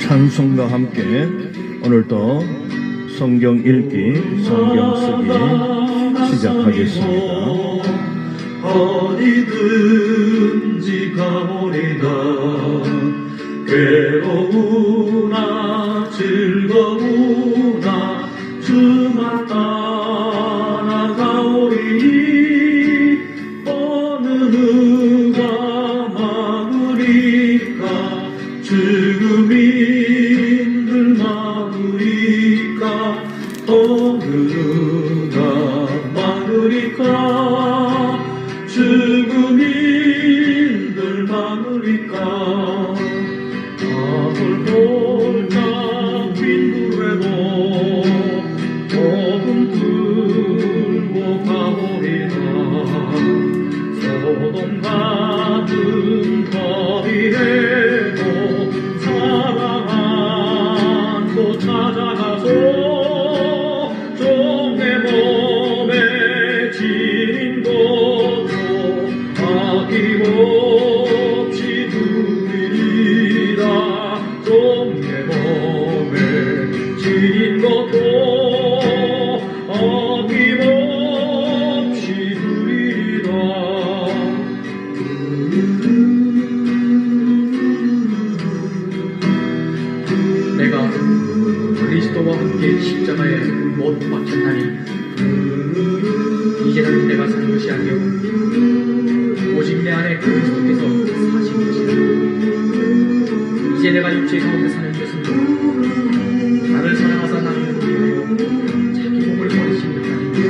찬송과 함께 오늘도 성경 읽기, 성경 쓰기 시작하겠습니다. 어디든지 가오리다. 괴로우나 즐거우나 주만 따라가오리. 어느 누가 많으리까 죽음이 힘들 많으리까. 어느 누가 많으리까 죽음이 힘들 많으리까. 밥을 볼까 빈들에도 복음 들고 가오리다. 소돔 같은 거리에도 사랑 안고 찾아가서 종의 몸에 지닌 것도 아낌없이 누리리라. 종의 몸에 지닌 것도 아낌없이 누리리라. 내가 그리스도와 함께 십자가에 못 박혔나니 이제는 내가 사는 것이 아니요 오직 내 안에 그리스도께서 사신 것이라. 이제 내가 육체 가운데 사는 것은 나를 사랑하사 나를 위하여 자기 몸을 버리신 듯 아닙니다.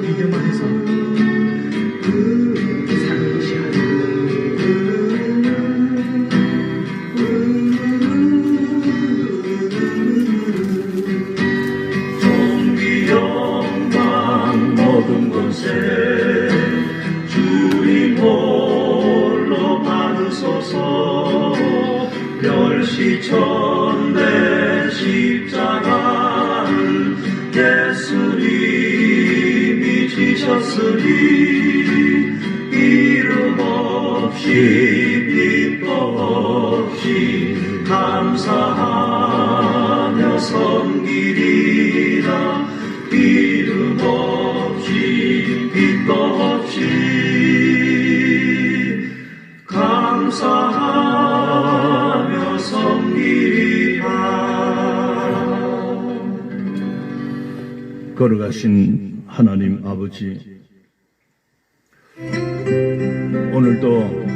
믿음 안에서 사는 것이 아니라. 모든 곳에 주님 홀로 받으소서. 멸시천대 십자가를 예수님이 지셨으니 이름 없이 빛도 없이 감사하며 섬기리라. 이름 없이 빛도 없이 감사하며 섬기리라. 걸어가신 하나님 아버지, 오늘도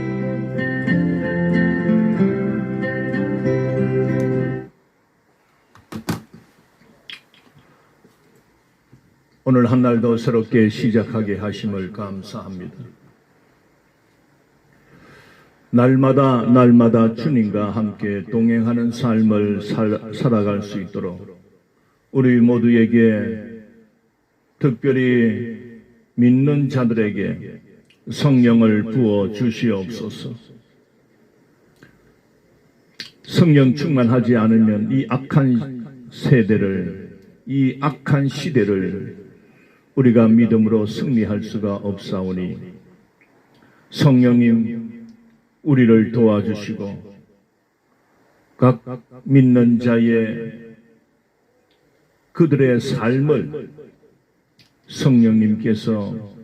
오늘 한 날도 새롭게 시작하게 하심을 감사합니다. 날마다 주님과 함께 동행하는 삶을 살아갈 수 있도록 우리 모두에게, 특별히 믿는 자들에게 성령을 부어 주시옵소서. 성령 충만하지 않으면 이 악한 세대를, 이 악한 시대를 우리가 믿음으로 승리할 수가 없사오니 성령님 우리를 도와주시고 각 믿는 자의 그들의 삶을 성령님께서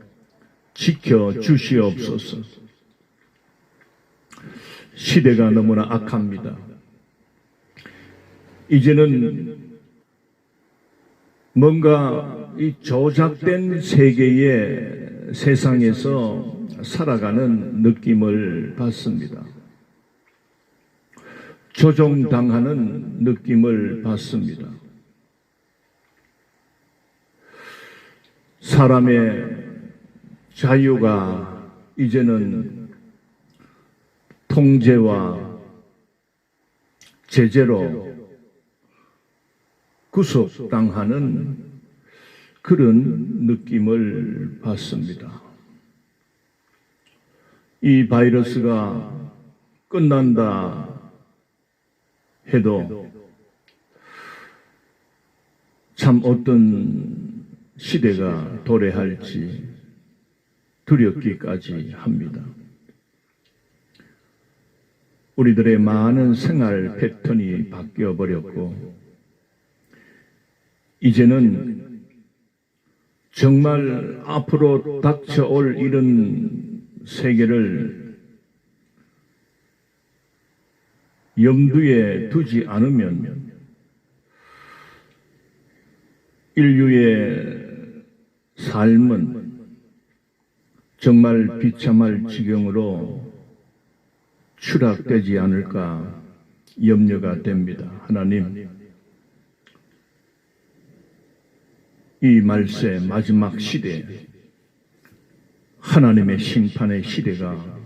지켜주시옵소서. 시대가 너무나 악합니다. 이제는 뭔가 이 조작된 세계의 세상에서 살아가는 느낌을 받습니다. 조종당하는 느낌을 받습니다. 사람의 자유가 이제는 통제와 제재로 구속당하는 그런 느낌을 받습니다. 이 바이러스가 끝난다 해도 참 어떤 시대가 도래할지 두렵기까지 합니다. 우리들의 많은 생활 패턴이 바뀌어 버렸고, 이제는 정말 앞으로 닥쳐올 이런 세계를 염두에 두지 않으면 인류의 삶은 정말 비참할 지경으로 추락되지 않을까 염려가 됩니다. 하나님, 이 말세 마지막 시대에 하나님의 심판의 시대가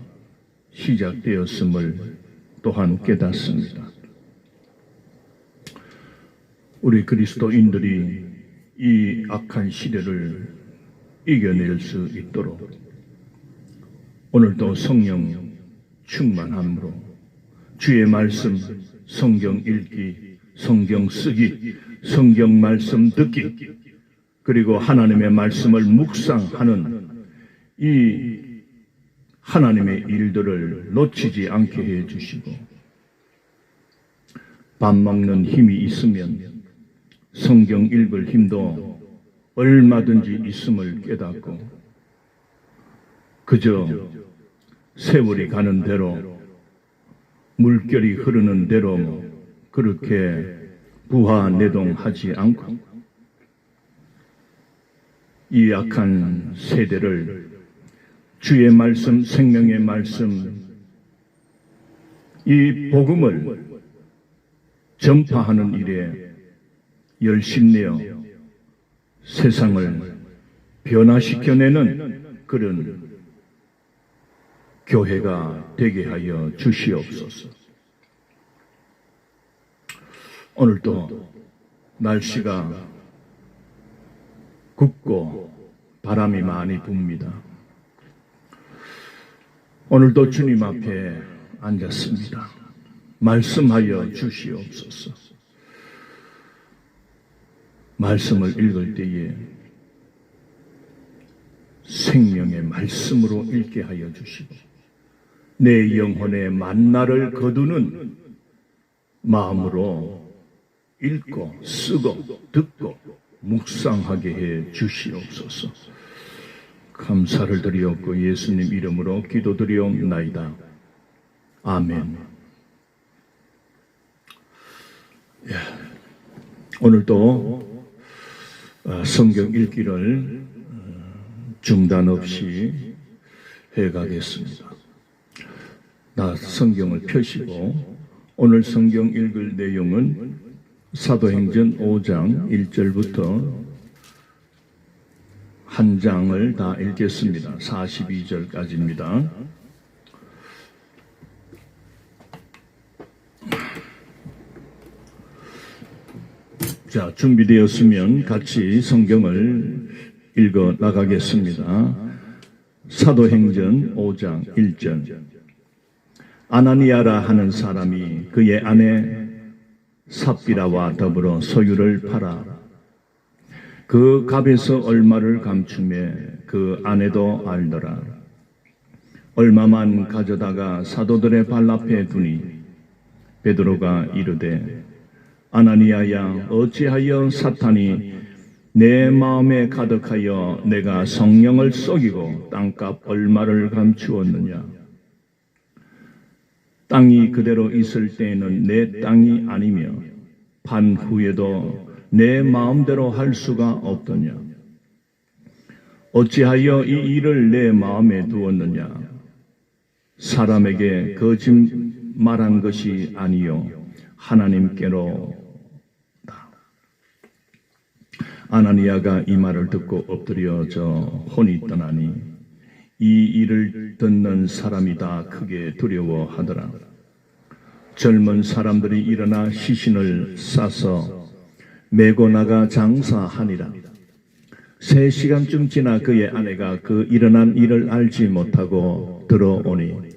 시작되었음을 또한 깨닫습니다. 우리 그리스도인들이 이 악한 시대를 이겨낼 수 있도록 오늘도 성령 충만함으로 주의 말씀, 성경 읽기, 성경 쓰기, 성경 말씀 듣기, 그리고 하나님의 말씀을 묵상하는 이 하나님의 일들을 놓치지 않게 해 주시고, 밥 먹는 힘이 있으면 성경 읽을 힘도 얼마든지 있음을 깨닫고, 그저 세월이 가는 대로, 물결이 흐르는 대로 그렇게 부하내동하지 않고 이 악한 세대를 주의 말씀, 생명의 말씀, 이 복음을 전파하는 일에 열심내어 세상을 변화시켜내는 그런 교회가 되게 하여 주시옵소서. 오늘도 날씨가 굽고 바람이 많이 붑니다. 오늘도 주님 앞에 앉았습니다. 말씀하여 주시옵소서. 말씀을 읽을 때에 생명의 말씀으로 읽게 하여 주시고, 내 영혼의 만나를 거두는 마음으로 읽고 쓰고 듣고 묵상하게 해 주시옵소서. 감사를 드리옵고 예수님 이름으로 기도드리옵나이다. 아멘. 오늘도 성경 읽기를 중단 없이 해가겠습니다. 나 성경을 펴시고 오늘 성경 읽을 내용은 사도행전 5장 1절부터 한 장을 다 읽겠습니다. 42절까지입니다. 자, 준비되었으면 같이 성경을 읽어 나가겠습니다. 사도행전 5장 1절. 아나니아라 하는 사람이 그의 아내 삽비라와 더불어 소유를 팔아 그 값에서 얼마를 감추매 그 아내도 알더라. 얼마만 가져다가 사도들의 발 앞에 두니 베드로가 이르되, 아나니아야, 어찌하여 사탄이 내 마음에 가득하여 내가 성령을 속이고 땅값 얼마를 감추었느냐? 땅이 그대로 있을 때에는 내 땅이 아니며 판 후에도 내 마음대로 할 수가 없더냐? 어찌하여 이 일을 내 마음에 두었느냐? 사람에게 거짓 말한 것이 아니요 하나님께로다. 아나니아가 이 말을 듣고 엎드려져 혼이 떠나니 이 일을 듣는 사람이 다 크게 두려워하더라. 젊은 사람들이 일어나 시신을 싸서 메고 나가 장사하니라. 3시간쯤 지나 그의 아내가 그 일어난 일을 알지 못하고 들어오니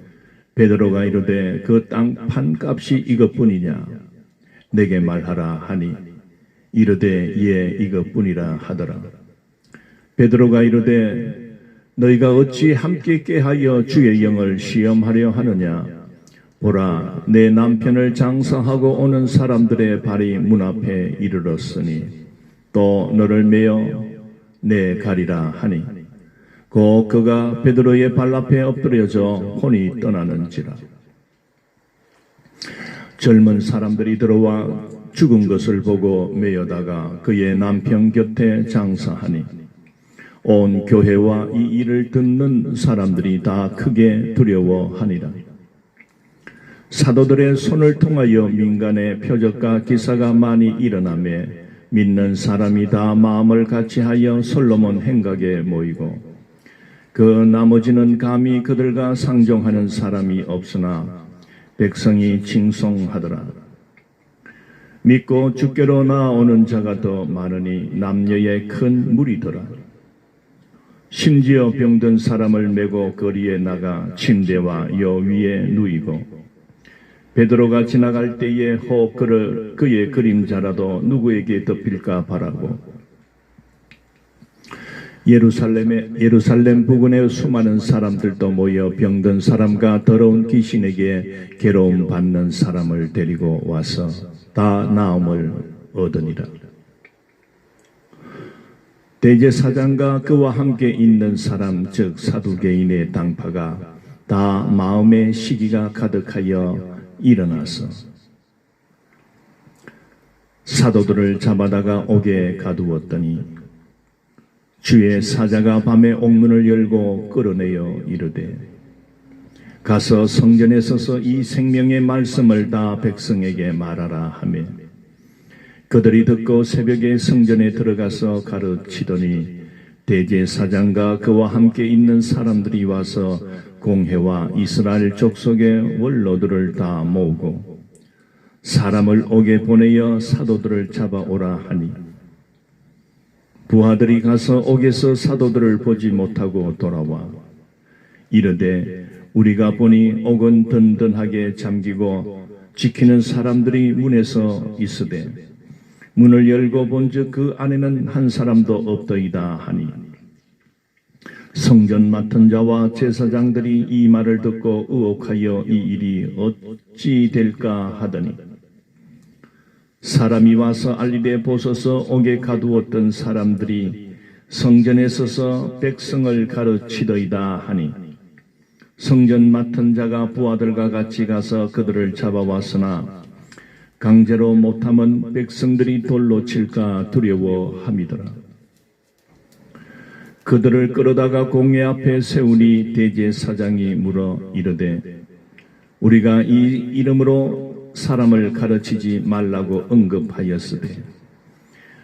베드로가 이르되, 그 땅 판값이 이것뿐이냐? 내게 말하라 하니 이르되, 예, 이것뿐이라 하더라. 베드로가 이르되, 너희가 어찌 함께 깨하여 주의 영을 시험하려 하느냐? 보라, 내 남편을 장사하고 오는 사람들의 발이 문 앞에 이르렀으니 또 너를 메어 내 가리라 하니 곧 그가 베드로의 발 앞에 엎드려져 혼이 떠나는지라. 젊은 사람들이 들어와 죽은 것을 보고 메어다가 그의 남편 곁에 장사하니 온 교회와 이 일을 듣는 사람들이 다 크게 두려워하니라. 사도들의 손을 통하여 민간의 표적과 기사가 많이 일어나며 믿는 사람이 다 마음을 같이하여 솔로몬 행각에 모이고 그 나머지는 감히 그들과 상종하는 사람이 없으나 백성이 칭송하더라. 믿고 주께로 나아오는 자가 더 많으니 남녀의 큰 무리더라. 심지어 병든 사람을 메고 거리에 나가 침대와 여 위에 누이고 베드로가 지나갈 때에 혹 그의 그림자라도 누구에게 덮일까 바라고 예루살렘 부근의 수많은 사람들도 모여 병든 사람과 더러운 귀신에게 괴로움 받는 사람을 데리고 와서 다 나음을 얻으니라. 대제사장과 그와 함께 있는 사람 즉 사두개인의 당파가 다 마음의 시기가 가득하여 일어나서 사도들을 잡아다가 옥에 가두었더니 주의 사자가 밤에 옥문을 열고 끌어내어 이르되 가서 성전에 서서 이 생명의 말씀을 다 백성에게 말하라 하며 그들이 듣고 새벽에 성전에 들어가서 가르치더니 대제사장과 그와 함께 있는 사람들이 와서 공회와 이스라엘 족속의 원로들을 다 모으고 사람을 옥에 보내어 사도들을 잡아오라 하니 부하들이 가서 옥에서 사도들을 보지 못하고 돌아와 이르되 우리가 보니 옥은 든든하게 잠기고 지키는 사람들이 문에서 있으되 문을 열고 본즉 그 안에는 한 사람도 없더이다 하니 성전 맡은 자와 제사장들이 이 말을 듣고 의혹하여 이 일이 어찌 될까 하더니 사람이 와서 알리되 보소서 옥에 가두었던 사람들이 성전에 서서 백성을 가르치더이다 하니 성전 맡은 자가 부하들과 같이 가서 그들을 잡아왔으나 강제로 못하면 백성들이 돌로 칠까 두려워함이더라. 그들을 끌어다가 공회 앞에 세우니 대제사장이 물어 이르되 우리가 이 이름으로 사람을 가르치지 말라고 언급하였으되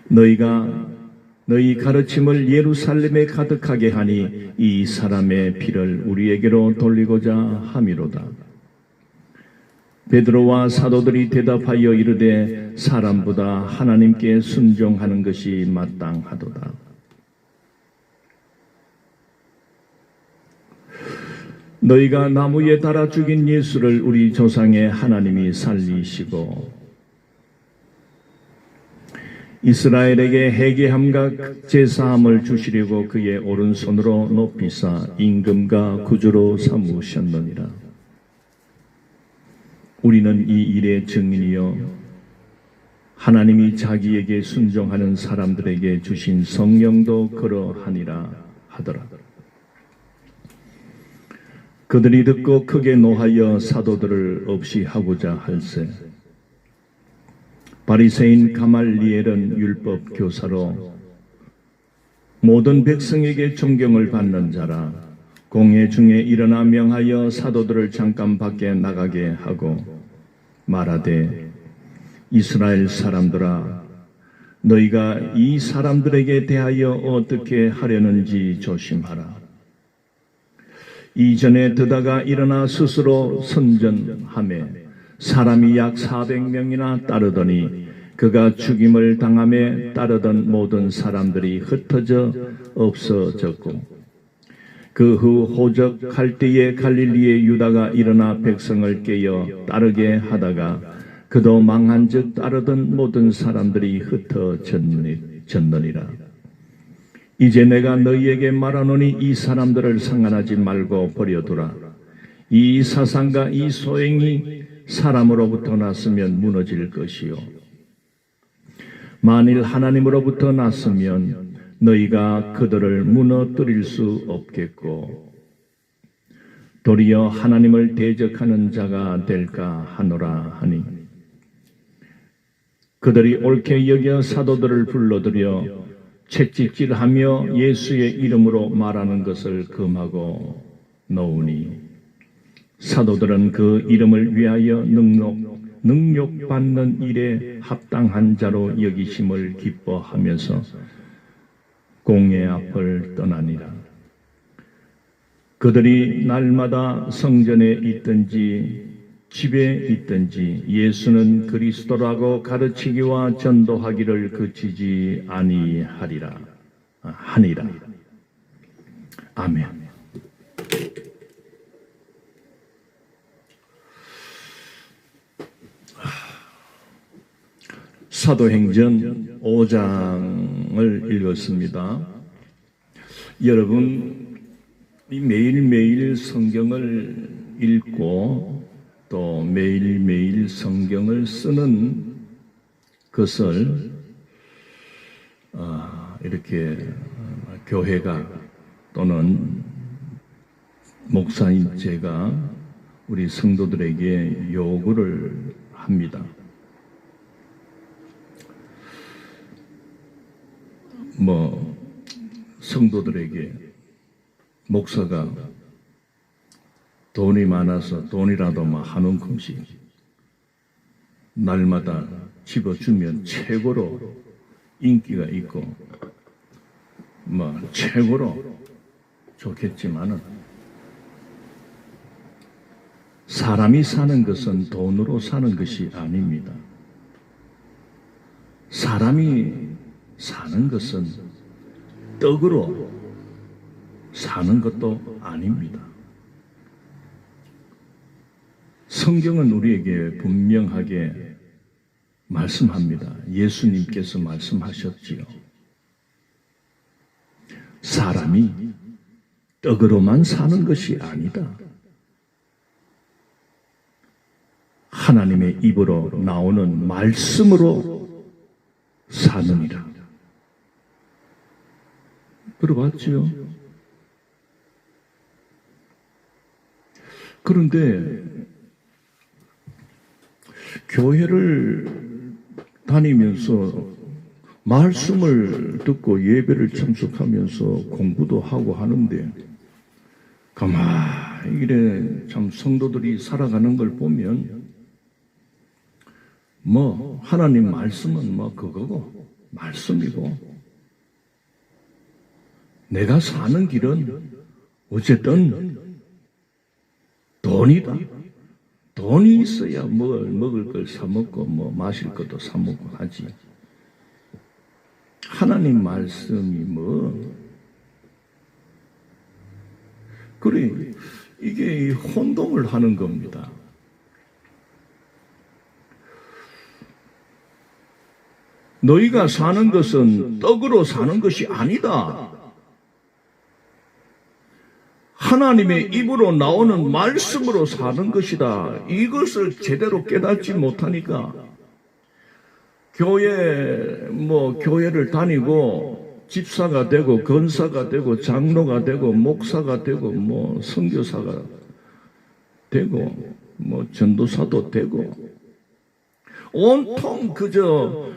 너희 가르침을 예루살렘에 가득하게 하니 이 사람의 피를 우리에게로 돌리고자 함이로다. 베드로와 사도들이 대답하여 이르되 사람보다 하나님께 순종하는 것이 마땅하도다. 너희가 나무에 달아 죽인 예수를 우리 조상의 하나님이 살리시고 이스라엘에게 회개함과 제사함을 주시려고 그의 오른손으로 높이사 임금과 구주로 삼으셨느니라. 우리는 이 일의 증인이요 하나님이 자기에게 순종하는 사람들에게 주신 성령도 그러하니라 하더라. 그들이 듣고 크게 노하여 사도들을 없이 하고자 할세 바리새인 가말리엘은 율법 교사로 모든 백성에게 존경을 받는 자라 공회 중에 일어나 명하여 사도들을 잠깐 밖에 나가게 하고 말하되 이스라엘 사람들아 너희가 이 사람들에게 대하여 어떻게 하려는지 조심하라. 이전에 드다가 일어나 스스로 선전하며 사람이 약 400명이나 따르더니 그가 죽임을 당함에 따르던 모든 사람들이 흩어져 없어졌고 그 후 호적할 때에 갈릴리의 유다가 일어나 백성을 깨어 따르게 하다가 그도 망한즉 따르던 모든 사람들이 흩어졌느니라. 이제 내가 너희에게 말하노니 이 사람들을 상관하지 말고 버려두라. 이 사상과 이 소행이 사람으로부터 났으면 무너질 것이요. 만일 하나님으로부터 났으면 너희가 그들을 무너뜨릴 수 없겠고 도리어 하나님을 대적하는 자가 될까 하노라 하니 그들이 옳게 여겨 사도들을 불러들여 채찍질하며 예수의 이름으로 말하는 것을 금하고 놓으니 사도들은 그 이름을 위하여 능욕받는 일에 합당한 자로 여기심을 기뻐하면서 공회 앞을 떠나니라. 그들이 날마다 성전에 있든지 집에 있든지 예수는 그리스도라고 가르치기와 전도하기를 그치지 아니하리라 하니라. 아멘. 사도행전 5장을 읽었습니다. 여러분 매일매일 성경을 읽고 또 매일매일 성경을 쓰는 것을 이렇게 교회가 또는 목사인 제가 우리 성도들에게 요구를 합니다. 성도들에게 목사가 돈이 많아서 돈이라도 한 움큼씩 날마다 집어주면 최고로 인기가 있고 최고로 좋겠지만은 사람이 사는 것은 돈으로 사는 것이 아닙니다. 사람이 사는 것은 떡으로 사는 것도 아닙니다. 성경은 우리에게 분명하게 말씀합니다. 예수님께서 말씀하셨지요. 사람이 떡으로만 사는 것이 아니다. 하나님의 입으로 나오는 말씀으로 사느니라. 들어봤지요? 그런데 교회를 다니면서 말씀을 듣고 예배를 참석하면서 공부도 하고 하는데 가만히 이래 참 성도들이 살아가는 걸 보면 하나님 말씀은 그거고 말씀이고 내가 사는 길은 어쨌든 돈이다. 돈이 있어야 먹을 걸 사 먹고 마실 것도 사 먹고 하지. 하나님 말씀이 그래 이게 혼동을 하는 겁니다. 너희가 사는 것은 떡으로 사는 것이 아니다. 하나님의 입으로 나오는 말씀으로 사는 것이다. 이것을 제대로 깨닫지 못하니까 교회를 다니고 집사가 되고 권사가 되고 장로가 되고 목사가 되고 선교사가 되고 전도사도 되고 온통 그저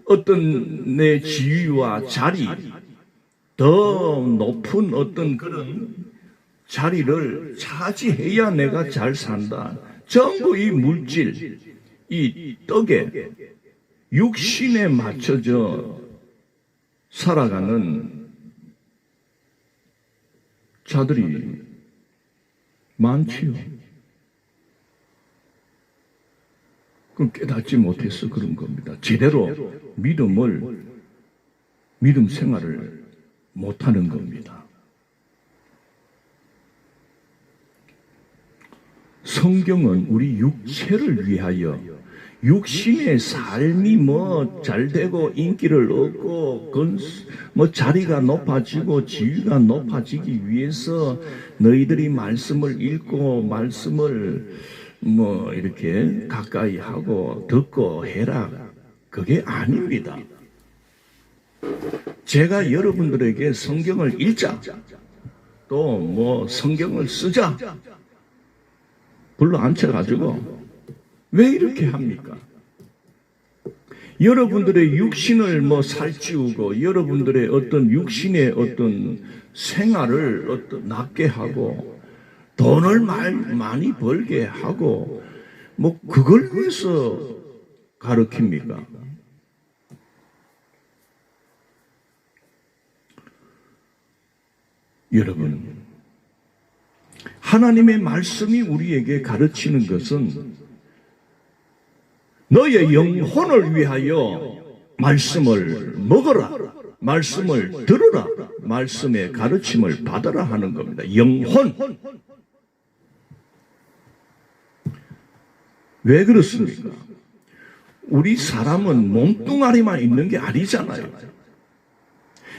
어떤 내 지위와 자리 더 높은 어떤 그런 자리를 차지해야 내가 잘 산다. 전부 이 물질, 이 떡에 육신에 맞춰져 살아가는 자들이 많지요. 그럼 깨닫지 못해서 그런 겁니다. 제대로 믿음 생활을 못하는 겁니다. 성경은 우리 육체를 위하여 육신의 삶이 뭐 잘되고 인기를 얻고 뭐 자리가 높아지고 지위가 높아지기 위해서 너희들이 말씀을 읽고 말씀을 뭐 이렇게 가까이 하고 듣고 해라. 그게 아닙니다. 제가 여러분들에게 성경을 읽자, 또 뭐 성경을 쓰자 불러 앉혀가지고 왜 이렇게 합니까? 여러분들의 육신을 뭐 살찌우고 여러분들의 어떤 육신의 어떤 생활을 어떤 낫게 하고 돈을 많이 벌게 하고 뭐 그걸 위해서 가르칩니까? 여러분, 하나님의 말씀이 우리에게 가르치는 것은 너의 영혼을 위하여 말씀을 먹어라, 말씀을 들으라, 말씀의 가르침을 받아라 하는 겁니다. 영혼. 왜 그렇습니까? 우리 사람은 몸뚱아리만 있는 게 아니잖아요.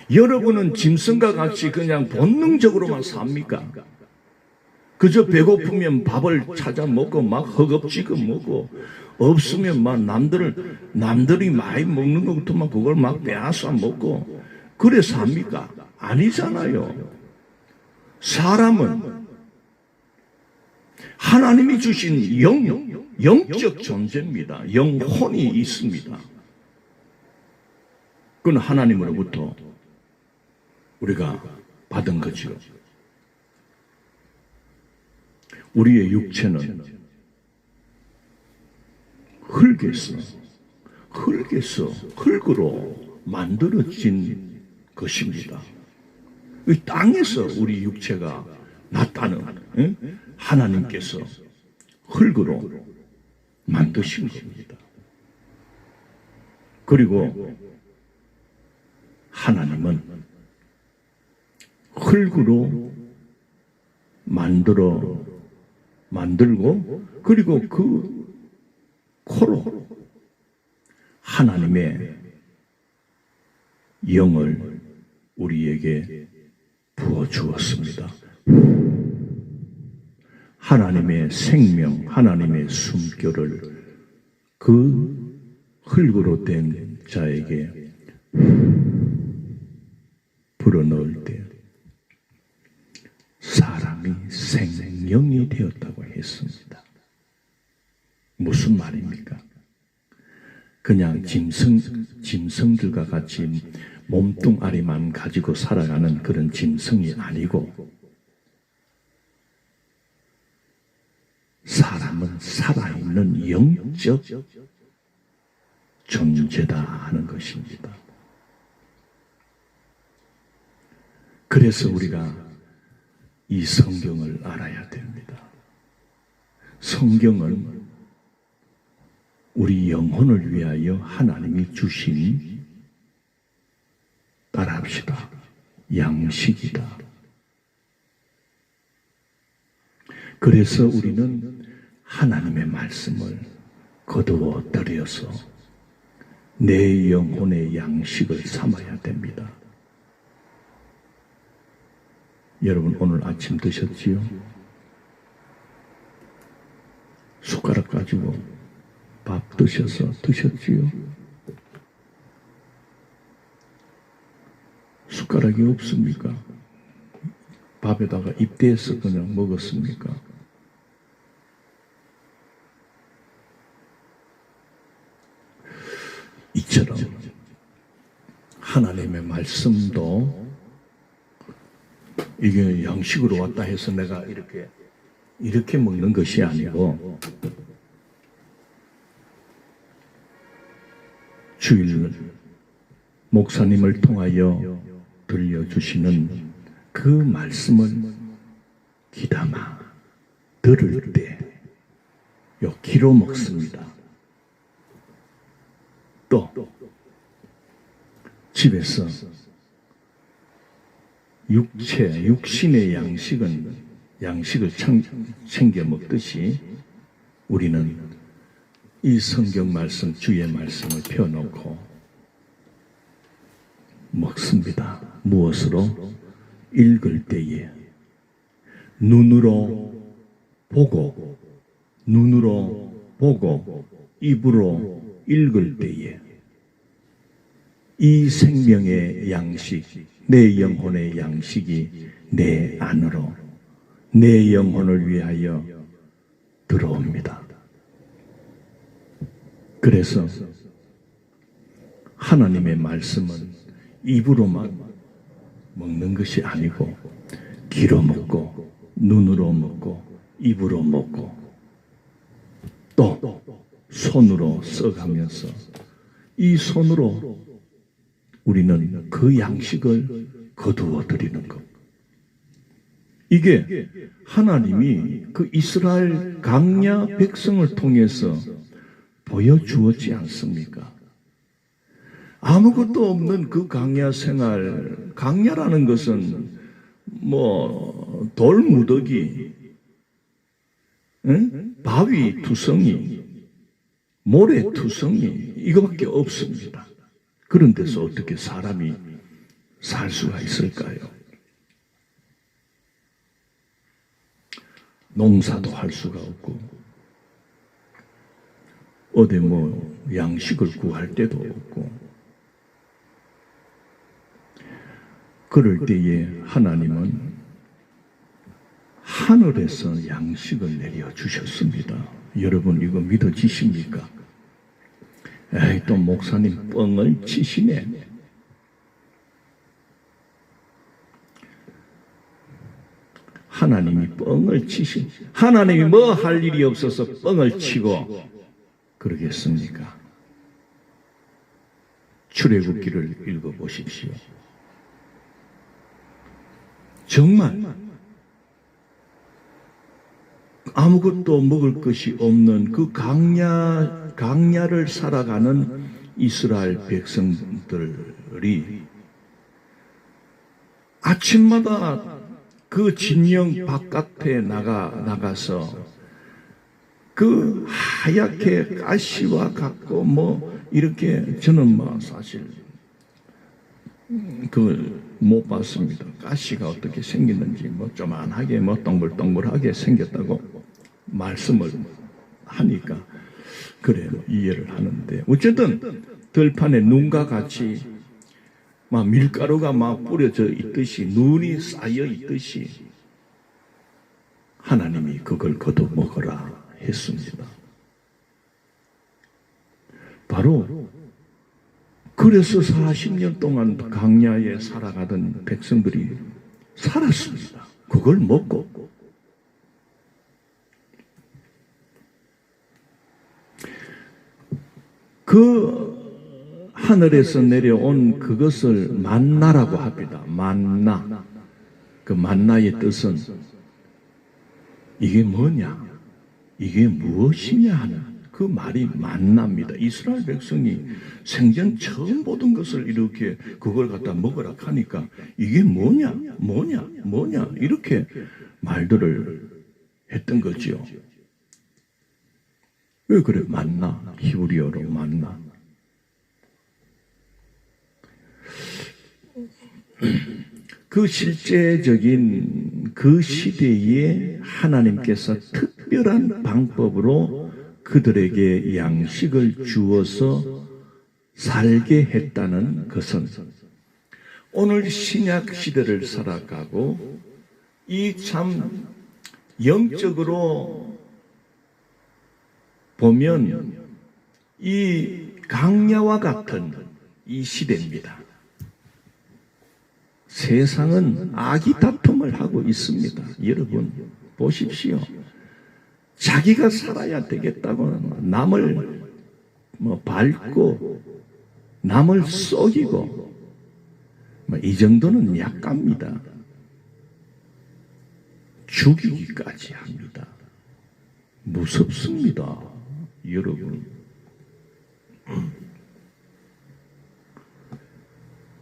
여러분은 짐승과 같이 그냥 본능적으로만 삽니까? 그저 배고프면 밥을 찾아 먹고 막 허겁지겁 먹고 없으면 막 남들이 많이 먹는 것부터만 그걸 막 빼앗아 먹고 그래 삽니까? 아니잖아요. 사람은 하나님이 주신 영적 존재입니다. 영혼이 있습니다. 그건 하나님으로부터 우리가 받은 거죠. 우리의 육체는 흙으로 만들어진 것입니다. 이 땅에서 우리 육체가 났다는 하나님께서 흙으로 만드신 겁니다. 그리고 하나님은 흙으로 만들고 그리고 그 코로 하나님의 영을 우리에게 부어주었습니다. 하나님의 생명, 하나님의 숨결을 그 흙으로 된 자에게 불어넣을 때 사람이 생명이 되었다고 했습니다. 무슨 말입니까? 그냥 짐승들과 같이 몸뚱아리만 가지고 살아가는 그런 짐승이 아니고 사람은 살아있는 영적 존재다 하는 것입니다. 그래서 우리가 이 성경을 알아야 됩니다. 성경은 우리 영혼을 위하여 하나님이 주신, 따라합시다, 양식이다. 그래서 우리는 하나님의 말씀을 거두어 들여서 내 영혼의 양식을 삼아야 됩니다. 여러분 오늘 아침 드셨지요? 숟가락 가지고 밥 드셨지요? 숟가락이 없습니까? 밥에다가 입대해서 그냥 먹었습니까? 이처럼 하나님의 말씀도 이게 양식으로 왔다 해서 내가 이렇게 먹는 것이 아니고 주일 목사님을 통하여 들려주시는 그 말씀을 귀담아 들을 때 요 귀로 먹습니다. 또 집에서 육신의 양식을 챙겨 먹듯이 우리는 이 성경 말씀, 주의 말씀을 펴놓고 먹습니다. 무엇으로? 읽을 때에 눈으로 보고 입으로 읽을 때에 이 생명의 양식, 내 영혼의 양식이 내 안으로, 내 영혼을 위하여 들어옵니다. 그래서 하나님의 말씀은 입으로만 먹는 것이 아니고 귀로 먹고 눈으로 먹고 입으로 먹고 또 손으로 써가면서 이 손으로 우리는 그 양식을 거두어 드리는 것. 이게 하나님이 그 이스라엘 강야 백성을 통해서 보여주었지 않습니까? 아무것도 없는 그 강야 생활, 강야라는 것은 뭐 돌무더기, 바위 투성이, 모래 투성이 이거밖에 없습니다. 그런 데서 어떻게 사람이 살 수가 있을까요? 농사도 할 수가 없고 어디 뭐 양식을 구할 데도 없고 그럴 때에 하나님은 하늘에서 양식을 내려주셨습니다. 여러분 이거 믿어지십니까? 에이, 또 목사님 뻥을 치시네. 하나님이 뻥을 치신, 하나님이 뭐 할 일이 없어서 뻥을 치고 그러겠습니까? 출애굽기를 읽어보십시오. 정말 아무것도 먹을 것이 없는 그 강야를 살아가는 이스라엘 백성들이 아침마다 그 진영 바깥에 나가서 그 하얗게 가시와 같고 뭐 이렇게 저는 뭐 사실 못 봤습니다. 가시가 어떻게 생겼는지 뭐 조만하게 뭐 동글동글하게 생겼다고 말씀을 하니까 그래 이해를 하는데 어쨌든 들판에 눈과 같이 막 밀가루가 막 뿌려져 있듯이 눈이 쌓여 있듯이 하나님이 그걸 거둬 먹어라 했습니다. 바로 그래서 40년 동안 강야에 살아가던 백성들이 살았습니다. 그걸 먹고 그 하늘에서 내려온 그것을 만나라고 합니다. 만나. 그 만나의 뜻은 이게 뭐냐? 이게 무엇이냐 하는 그 말이 만납니다. 이스라엘 백성이 생전 처음 보던 것을 이렇게 그걸 갖다 먹으라 하니까 이게 뭐냐? 이렇게 말들을 했던 거지요. 왜 그래? 만나. 히브리어로 만나. 그 실제적인 그 시대에 하나님께서 특별한 방법으로 그들에게 양식을 주어서 살게 했다는 것은 오늘 신약 시대를 살아가고 이 참 영적으로 보면 이 강야와 같은 이 시대입니다. 세상은 아기 다툼을 하고 있습니다. 여러분 보십시오. 자기가 살아야 되겠다고 남을 밟고 남을 속이고 이 정도는 약갑니다. 죽이기까지 합니다. 무섭습니다. 여러분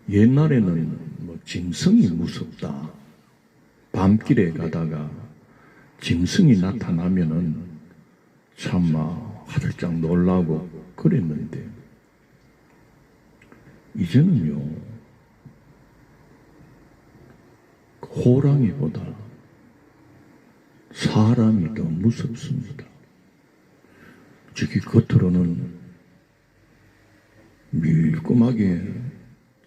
옛날에는 짐승이 무섭다. 밤길에 가다가 짐승이 나타나면은 참마 화들짝 놀라고 그랬는데 이제는요 호랑이보다 사람이 더 무섭습니다. 저기 겉으로는 밀끔하게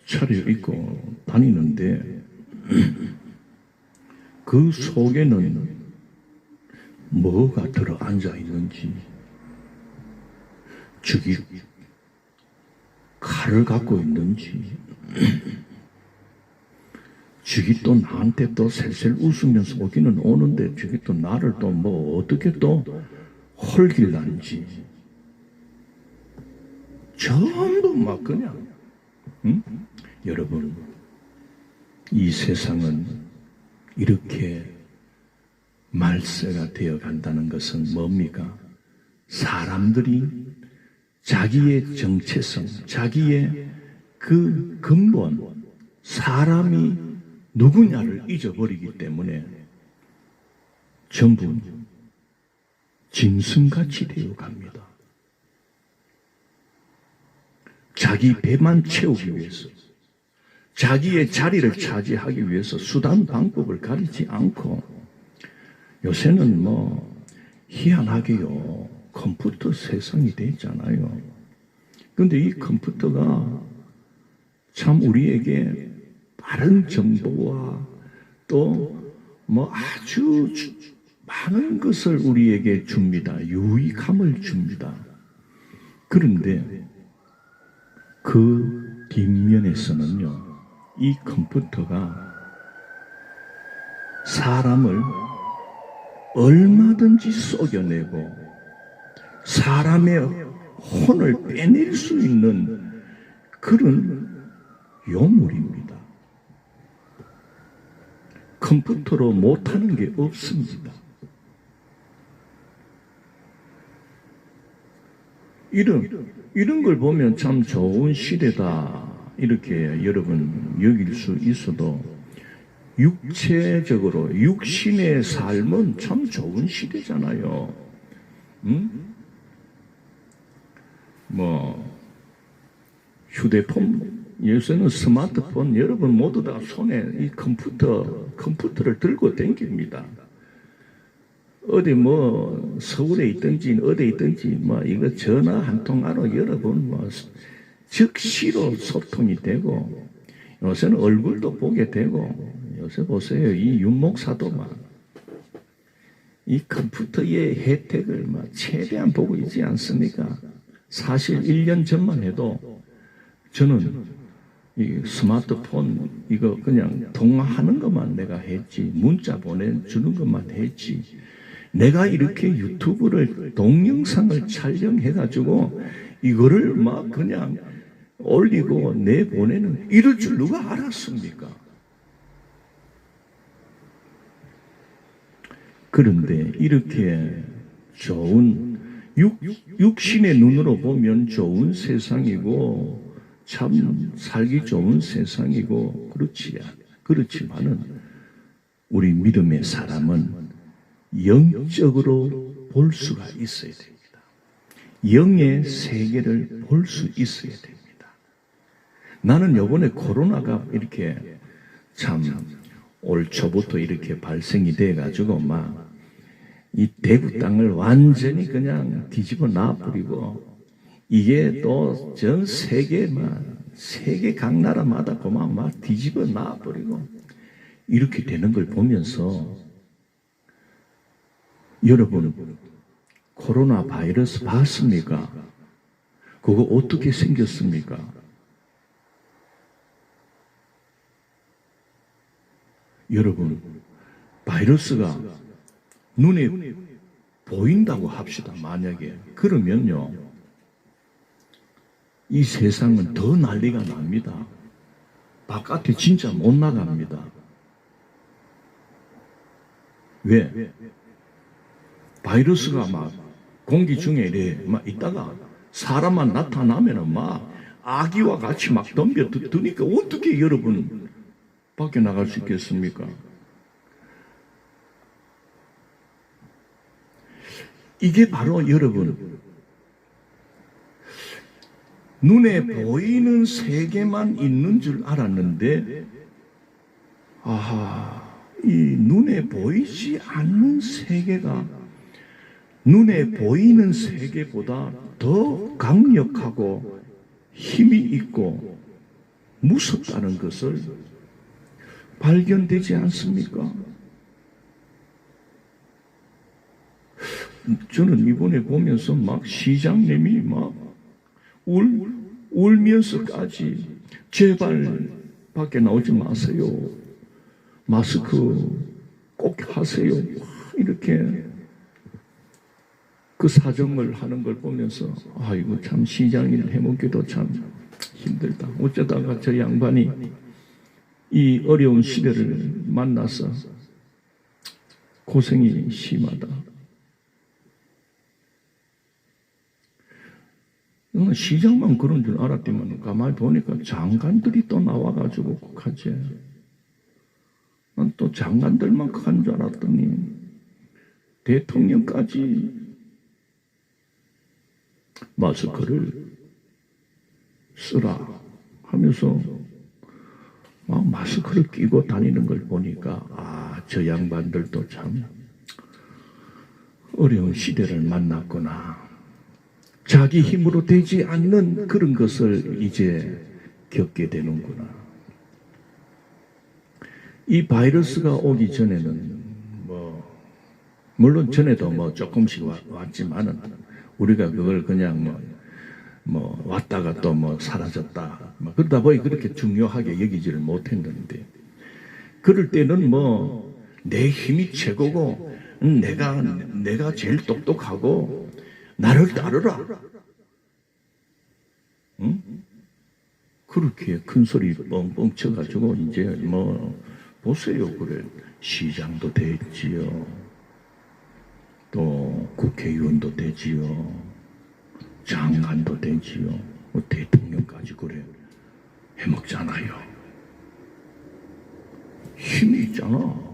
차려입고 다니는데 그 속에는 뭐가 들어앉아 있는지, 저기 칼을 갖고 있는지, 저기 또 나한테 또 셀셀 웃으면서 오기는 오는데 저기 또 나를 또 뭐 어떻게 또 헐길란지 전부 막 그냥 여러분, 이 세상은 이렇게 말세가 되어 간다는 것은 뭡니까? 사람들이 자기의 정체성, 자기의 그 근본, 사람이 누구냐를 잊어버리기 때문에 전부 짐승같이 되어 갑니다. 자기 배만 채우기 위해서, 자기의 자리를 차지하기 위해서 수단 방법을 가리지 않고, 요새는 뭐 희한하게요 컴퓨터 세상이 됐잖아요. 그런데 이 컴퓨터가 참 우리에게 빠른 정보와 또 뭐 아주 많은 것을 우리에게 줍니다. 유익함을 줍니다. 그런데 그 뒷면에서는요, 이 컴퓨터가 사람을 얼마든지 속여내고 사람의 혼을 빼낼 수 있는 그런 요물입니다. 컴퓨터로 못하는 게 없습니다. 이런 걸 보면 참 좋은 시대다 이렇게 여러분 여길 수 있어도 육체적으로 육신의 삶은 참 좋은 시대잖아요. 뭐 휴대폰, 요새는 스마트폰, 여러분 모두 다 손에 이 컴퓨터를 들고 다닙니다. 어디 뭐 서울에 있든지 어디에 있든지 뭐 이거 전화 한 통 하러 여러분 뭐 즉시로 소통이 되고, 요새는 얼굴도 보게 되고, 요새 보세요. 이 윤 목사도 막 이 컴퓨터의 혜택을 막 최대한 보고 있지 않습니까? 사실 1년 전만 해도 저는 이 스마트폰 이거 그냥 통화하는 것만 내가 했지, 문자 보내주는 것만 했지, 내가 이렇게 유튜브를 동영상을 촬영해가지고 이거를 막 그냥 올리고 내보내는 이럴 줄 누가 알았습니까? 그런데 이렇게 좋은 육신의 눈으로 보면 좋은 세상이고 참 살기 좋은 세상이고 그렇지만은 우리 믿음의 사람은 영적으로 볼 수가 있어야 됩니다. 영의 세계를 볼 수 있어야 됩니다. 나는 요번에 코로나가 이렇게 참 올 초부터 이렇게 발생이 돼가지고 막 이 대구 땅을 완전히 그냥 뒤집어 놔버리고, 이게 또 전 세계 각 나라마다 그만 막 뒤집어 놔버리고 이렇게 되는 걸 보면서, 여러분 코로나 바이러스 봤습니까? 그거 어떻게 생겼습니까? 여러분, 바이러스가 눈에 보인다고 합시다. 만약에 그러면요, 이 세상은 더 난리가 납니다. 바깥에 진짜 못 나갑니다. 왜? 바이러스가 막 공기 중에 이래 막 있다가 사람만 나타나면은 막 아기와 같이 막 덤벼드니까 어떻게 여러분 밖에 나갈 수 있겠습니까? 이게 바로 여러분 눈에 보이는 세계만 있는 줄 알았는데, 아하, 이 눈에 보이지 않는 세계가 눈에 보이는 세계보다 더 강력하고 힘이 있고 무섭다는 것을 발견되지 않습니까? 저는 이번에 보면서 막 시장님이 막 울면서까지 제발 밖에 나오지 마세요. 마스크 꼭 하세요. 이렇게 그 사정을 하는 걸 보면서 아이고 참 시장일 해먹기도 참 힘들다. 어쩌다가 저 양반이 이 어려운 시대를 만나서 고생이 심하다. 시장만 그런 줄 알았더만 가만히 보니까 장관들이 또 나와가지고 하지. 난 또 장관들만 한 줄 알았더니 대통령까지 마스크를 쓰라 하면서 막 마스크를 끼고 다니는 걸 보니까 저 양반들도 참 어려운 시대를 만났구나. 자기 힘으로 되지 않는 그런 것을 이제 겪게 되는구나. 이 바이러스가 오기 전에는 물론 전에도 조금씩 왔지만은 우리가 그걸 그냥 왔다가 또 사라졌다. 그러다 보니 그렇게 중요하게 여기지를 못했는데, 그럴 때는 내 힘이 최고고, 내가 제일 똑똑하고, 나를 따르라. 응? 그렇게 큰 소리 뻥뻥 쳐가지고, 이제 보세요. 그래. 시장도 됐지요. 또 국회의원도 되지요. 장관도 되지요. 대통령까지 그래 해먹잖아요. 힘이 있잖아.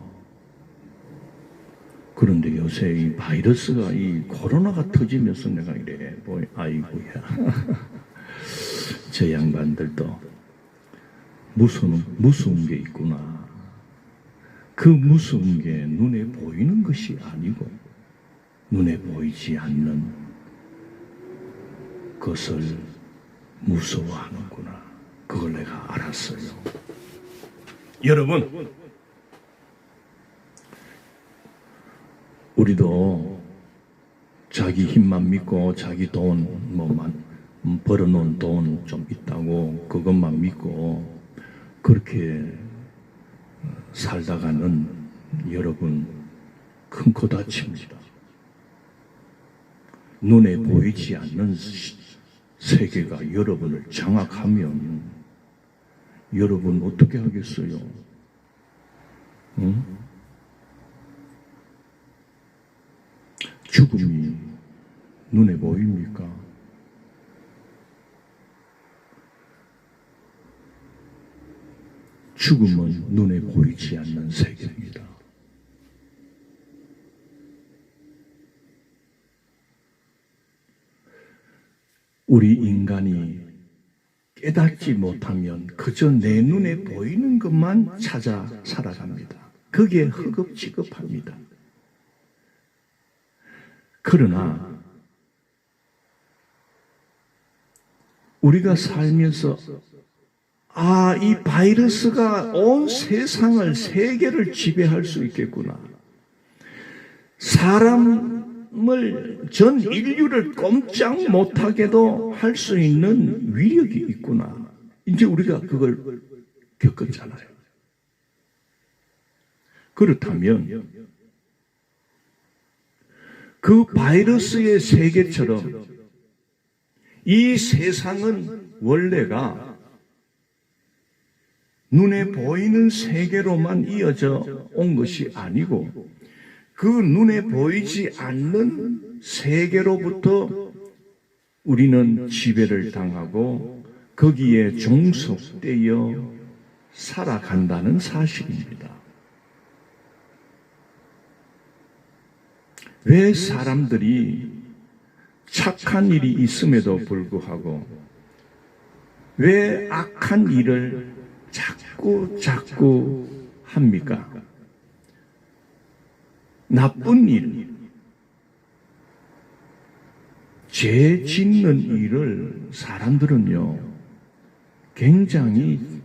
그런데 요새 이 바이러스가 이 코로나가 터지면서 내가 이래 아이고야. 저 양반들도 무서운 게 있구나. 그 무서운 게 눈에 보이는 것이 아니고 눈에 보이지 않는 그것을 무서워하는구나. 그걸 내가 알았어요. 여러분, 우리도 자기 힘만 믿고 자기 돈 벌어놓은 돈 좀 있다고 그것만 믿고 그렇게 살다가는 여러분 큰 코 다칩니다. 눈에 보이지 않는 세계가 여러분을 장악하면 여러분 어떻게 하겠어요? 응? 죽음이 눈에 보입니까? 죽음은 눈에 보이지 않는 세계입니다. 우리 인간이 깨닫지 못하면 그저 내 눈에 보이는 것만 찾아 살아갑니다. 그게 허겁지겁합니다. 그러나 우리가 살면서 이 바이러스가 온 세상을, 세계를 지배할 수 있겠구나. 사람을, 전 인류를 꼼짝 못하게도 할 수 있는 위력이 있구나. 이제 우리가 그걸 겪었잖아요. 그렇다면 그 바이러스의 세계처럼 이 세상은 원래가 눈에 보이는 세계로만 이어져 온 것이 아니고 그 눈에 보이지 않는 세계로부터 우리는 지배를 당하고 거기에 종속되어 살아간다는 사실입니다. 왜 사람들이 착한 일이 있음에도 불구하고 왜 악한 일을 자꾸 합니까? 나쁜 일, 죄 짓는 일을 사람들은요, 굉장히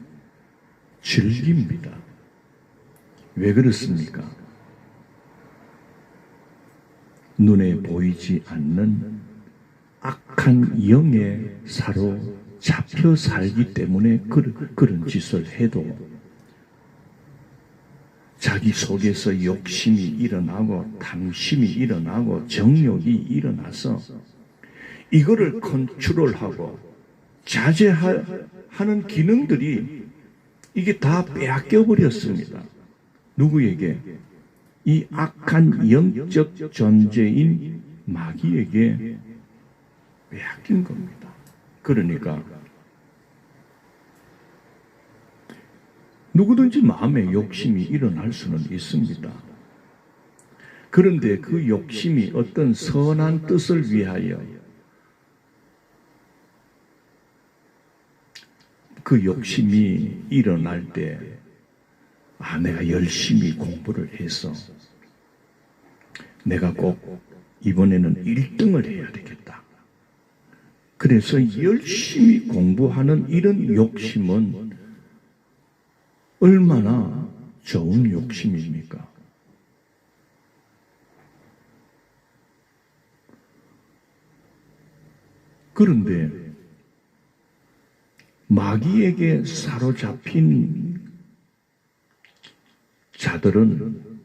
즐깁니다. 왜 그렇습니까? 눈에 보이지 않는 악한 영에 사로잡혀 살기 때문에 그런 짓을 해도 자기 속에서 욕심이 일어나고 탐심이 일어나고 정욕이 일어나서 이거를 컨트롤하고 자제하는 기능들이 이게 다 빼앗겨 버렸습니다. 누구에게? 이 악한 영적 존재인 마귀에게 빼앗긴 겁니다. 그러니까 누구든지 마음에 욕심이 일어날 수는 있습니다. 그런데 그 욕심이 어떤 선한 뜻을 위하여 그 욕심이 일어날 때 내가 열심히 공부를 해서 내가 꼭 이번에는 1등을 해야 되겠다. 그래서 열심히 공부하는 이런 욕심은 얼마나 좋은 욕심입니까? 그런데 마귀에게 사로잡힌 자들은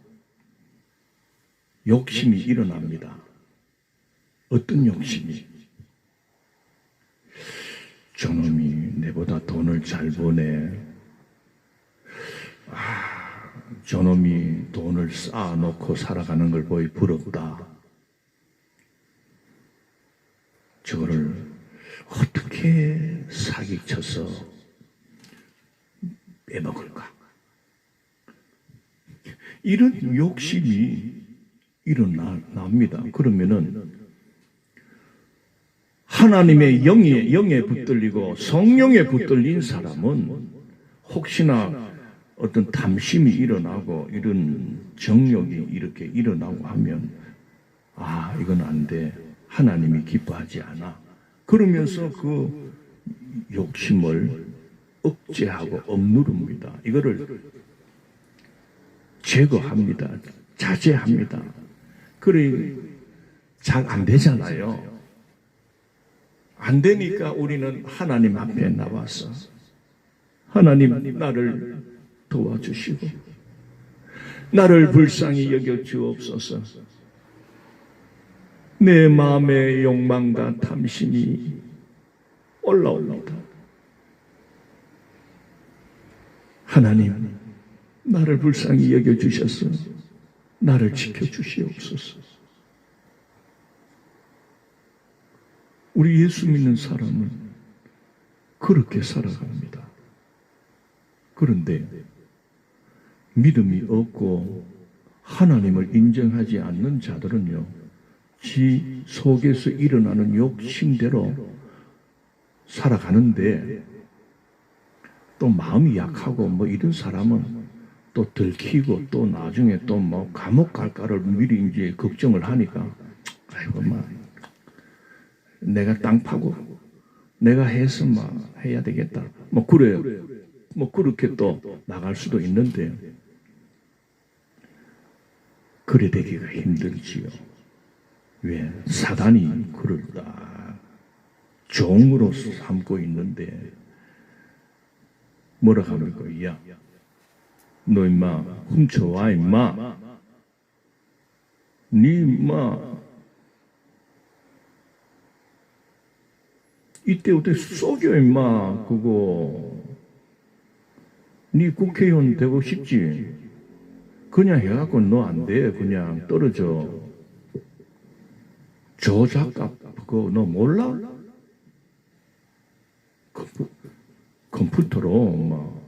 욕심이 일어납니다. 어떤 욕심이? 저놈이 내보다 돈을 잘 버네. 저놈이 돈을 쌓아놓고 살아가는 걸 보이 부럽다. 저거를 어떻게 사기쳐서 빼먹을까? 이런 욕심이 일어납니다. 그러면은 하나님의 영에 붙들리고 성령에 붙들린 사람은 혹시나 어떤 탐심이 일어나고 이런 정욕이 이렇게 일어나고 하면 이건 안 돼. 하나님이 기뻐하지 않아. 그러면서 그 욕심을 억제하고 억누릅니다. 이거를 제거합니다. 자제합니다. 그래 잘 안 되잖아요. 안 되니까 우리는 하나님 앞에 나와서 하나님 나를 도와주시고 나를 불쌍히 여겨 주옵소서. 내 마음의 욕망과 탐심이 올라옵니다. 하나님 나를 불쌍히 여겨 주셔서 나를 지켜주시옵소서. 우리 예수 믿는 사람은 그렇게 살아갑니다. 그런데 믿음이 없고 하나님을 인정하지 않는 자들은요, 지 속에서 일어나는 욕심대로 살아가는데 또 마음이 약하고 이런 사람은 또 들키고 또 나중에 또 감옥 갈까를 미리 이제 걱정을 하니까 내가 땅 파고 내가 해서 해야 되겠다. 그래요. 그렇게 또 나갈 수도 있는데 그래 되기가 힘들지요. 왜? 사단이 그를 다 종으로 삼고 있는데 뭐라 합니까? 야, 너 임마 훔쳐와 임마. 니 임마 이때 어떻게 쏘겨 임마. 그거 니 국회의원 되고 싶지? 그냥 해갖고 너 안 돼. 그냥 떨어져. 저작값 그거 너 몰라? 컴퓨터로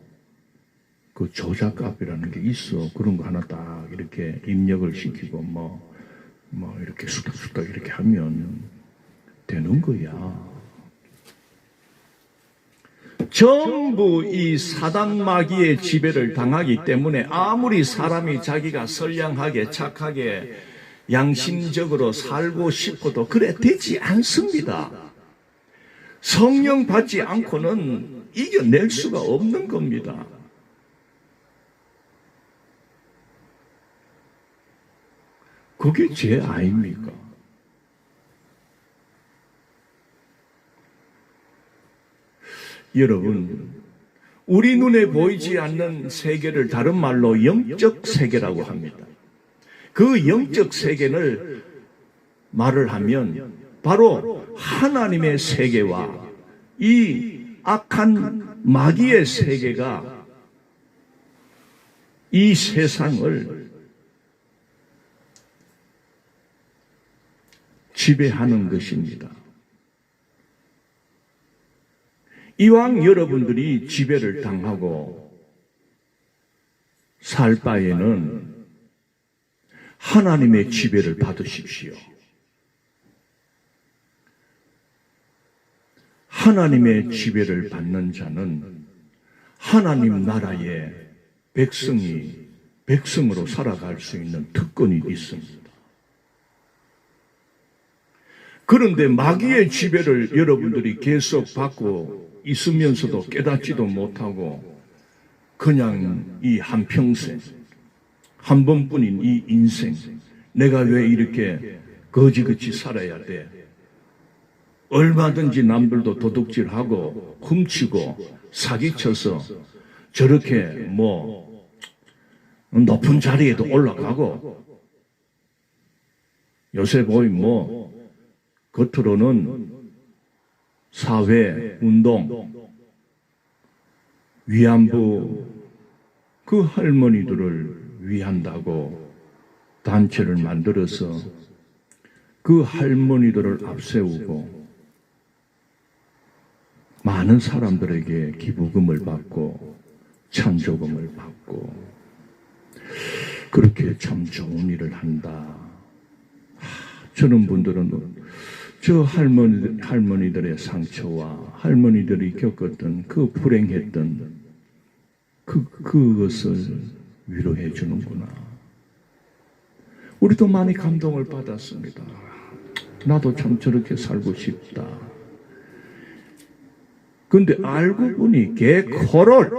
그 저작값이라는 게 있어. 그런 거 하나 딱 이렇게 입력을 시키고 이렇게 수덕수덕 이렇게 하면 되는 거야. 전부 이 사단 마귀의 지배를 당하기 때문에 아무리 사람이 자기가 선량하게 착하게 양심적으로 살고 싶어도 그래 되지 않습니다. 성령 받지 않고는 이겨낼 수가 없는 겁니다. 그게 죄 아닙니까? 여러분, 우리 눈에 보이지 않는 세계를 다른 말로 영적 세계라고 합니다. 그 영적 세계를 말을 하면 바로 하나님의 세계와 이 악한 마귀의 세계가 이 세상을 지배하는 것입니다. 이왕 여러분들이 지배를 당하고 살 바에는 하나님의 지배를 받으십시오. 하나님의 지배를 받는 자는 하나님 나라의 백성으로 살아갈 수 있는 특권이 있습니다. 그런데 마귀의 지배를 여러분들이 계속 받고 있으면서도 깨닫지도 못하고 그냥 이 한평생 한 번뿐인 이 인생 내가 왜 이렇게 거지같이 살아야 돼? 얼마든지 남들도 도둑질하고 훔치고 사기쳐서 저렇게 높은 자리에도 올라가고 요새 보면 겉으로는 사회, 운동, 위안부 그 할머니들을 위한다고 단체를 만들어서 그 할머니들을 앞세우고 많은 사람들에게 기부금을 받고 찬조금을 받고 그렇게 참 좋은 일을 한다. 저런 분들은 저 할머니들의 상처와 할머니들이 겪었던 그 불행했던 그것을 위로해 주는구나. 우리도 많이 감동을 받았습니다. 나도 참 저렇게 살고 싶다. 근데 알고 보니 개코를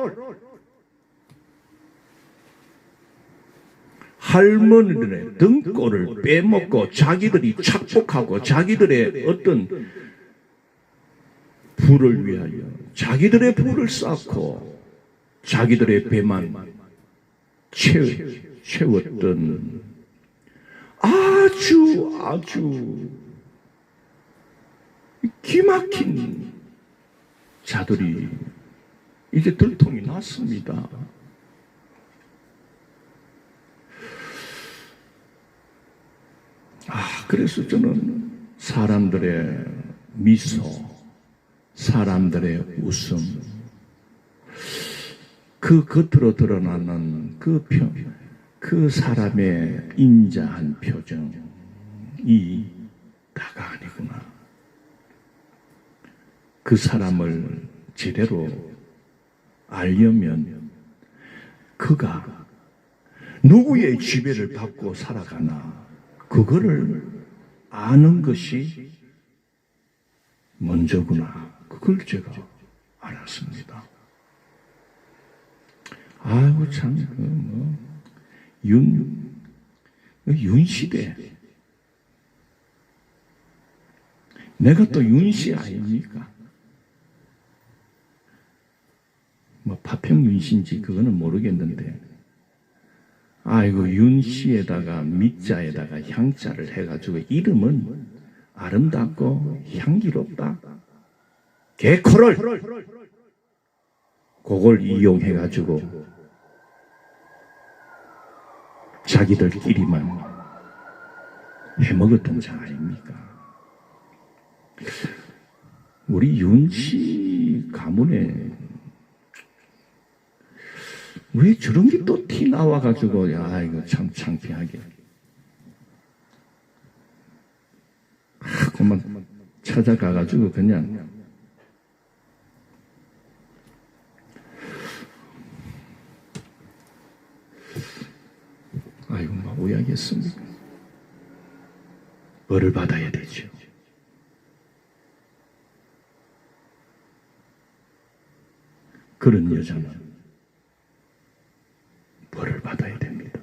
할머니들의 등골을 빼먹고 자기들이 착복하고 자기들의 어떤 부를 위하여 자기들의 부를 쌓고 자기들의 배만 채웠던 아주 기막힌 자들이 이제 들통이 났습니다. 그래서 저는 사람들의 미소, 사람들의 웃음, 그 겉으로 드러나는 그 사람의 인자한 표정이 다가 아니구나. 그 사람을 제대로 알려면 그가 누구의 지배를 받고 살아가나 그거를 아는 것이 먼저구나. 그걸 제가 알았습니다. 아이고 참 윤시대. 내가 또 윤씨 아닙니까? 파평 윤씨인지 그거는 모르겠는데 아이고 윤씨에다가 밑자에다가 향자를 해가지고 이름은 아름답고 향기롭다. 개코를 그걸 이용해가지고 자기들끼리만 해먹었던 자 아닙니까? 우리 윤씨 가문에 왜 저런 게 또 티 나와가지고 야 이거 참 창피하게 그만 찾아가가지고 그냥 하겠습니까? 벌을 받아야 되죠. 그런 여자는 벌을 받아야 됩니다.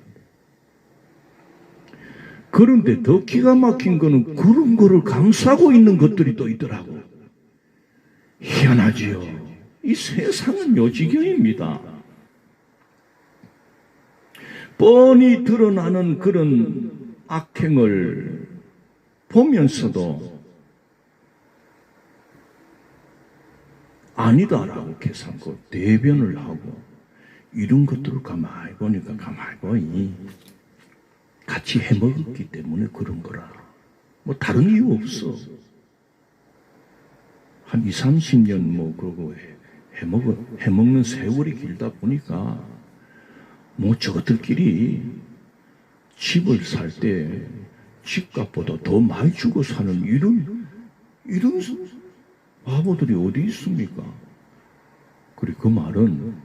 그런데 더 기가 막힌 거는 그런 거를 감수하고 있는 것들이 또 있더라고. 희한하지요. 이 세상은 요지경입니다. 뻔히 드러나는 그런 악행을 보면서도 아니다라고 계산하고 대변을 하고 이런 것들을 가만히 보니까 가만히 보니 같이 해먹었기 때문에 그런 거라. 뭐 다른 이유 없어. 한 20, 30년 뭐 그러고 해먹는 세월이 길다 보니까 뭐 저것들끼리 집을 살 때 집값보다 더 많이 주고 사는 이런 바보들이 어디 있습니까? 그리고 그 말은